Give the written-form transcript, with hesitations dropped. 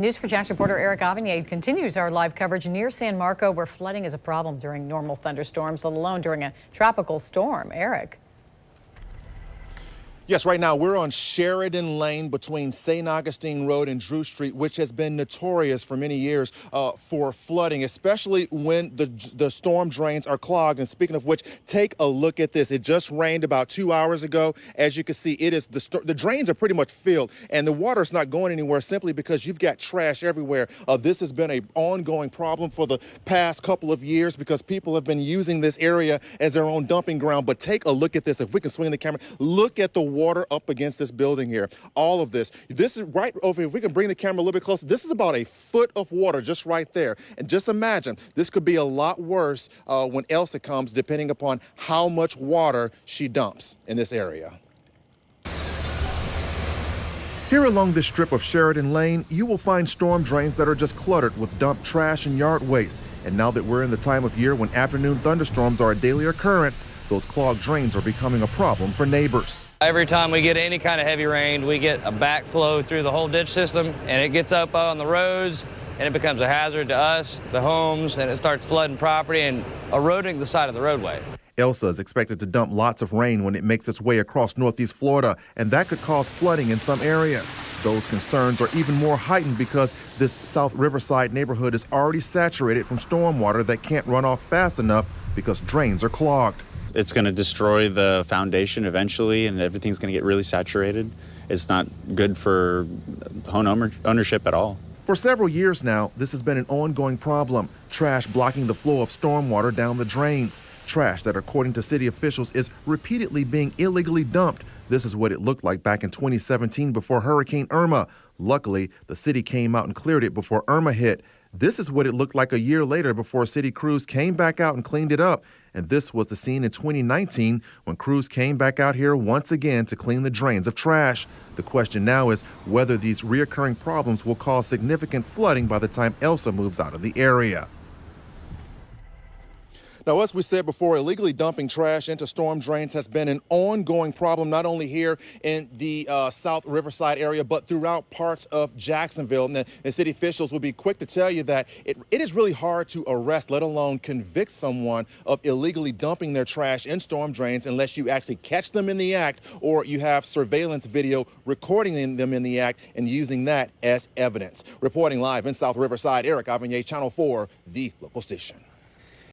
News for Jax reporter Eric Avignon continues our live coverage near San Marco, where flooding is a problem during normal thunderstorms, let alone during a tropical storm. Eric. Yes, right now we're on Sheridan Lane between St. Augustine Road and Drew Street, which has been notorious for many years for flooding, especially when the storm drains are clogged. And speaking of which, take a look at this. It just rained about 2 hours ago. As you can see, it is the drains are pretty much filled, and the water is not going anywhere simply because you've got trash everywhere. This has been an ongoing problem for the past couple of years because people have been using this area as their own dumping ground. But take a look at this. If we can swing the camera, look at the water up against this building here. All of this is right over here. If we can bring the camera a little bit closer, this is about a foot of water just right there. And just imagine, this could be a lot worse when Elsa comes, depending upon how much water she dumps in this area. Here along this strip of Sheridan Lane, you will find storm drains that are just cluttered with dumped trash and yard waste. And now that we're in the time of year when afternoon thunderstorms are a daily occurrence, those clogged drains are becoming a problem for neighbors. Every time we get any kind of heavy rain, we get a backflow through the whole ditch system, and it gets up on the roads, and it becomes a hazard to us, the homes, and it starts flooding property and eroding the side of the roadway. Elsa is expected to dump lots of rain when it makes its way across northeast Florida, and that could cause flooding in some areas. Those concerns are even more heightened because this South Riverside neighborhood is already saturated from stormwater that can't run off fast enough because drains are clogged. It's going to destroy the foundation eventually, and everything's going to get really saturated. It's not good for home ownership at all. For several years now, this has been an ongoing problem. Trash blocking the flow of stormwater down the drains. Trash that, according to city officials, is repeatedly being illegally dumped. This is what it looked like back in 2017 before Hurricane Irma. Luckily, the city came out and cleared it before Irma hit. This is what it looked like a year later before city crews came back out and cleaned it up. And this was the scene in 2019 when crews came back out here once again to clean the drains of trash. The question now is whether these reoccurring problems will cause significant flooding by the time Elsa moves out of the area. Now, as we said before, illegally dumping trash into storm drains has been an ongoing problem, not only here in the South Riverside area, but throughout parts of Jacksonville. And city officials will be quick to tell you that it is really hard to arrest, let alone convict someone of illegally dumping their trash in storm drains unless you actually catch them in the act or you have surveillance video recording them in the act and using that as evidence. Reporting live in South Riverside, Eric Avignon, Channel 4, the local station.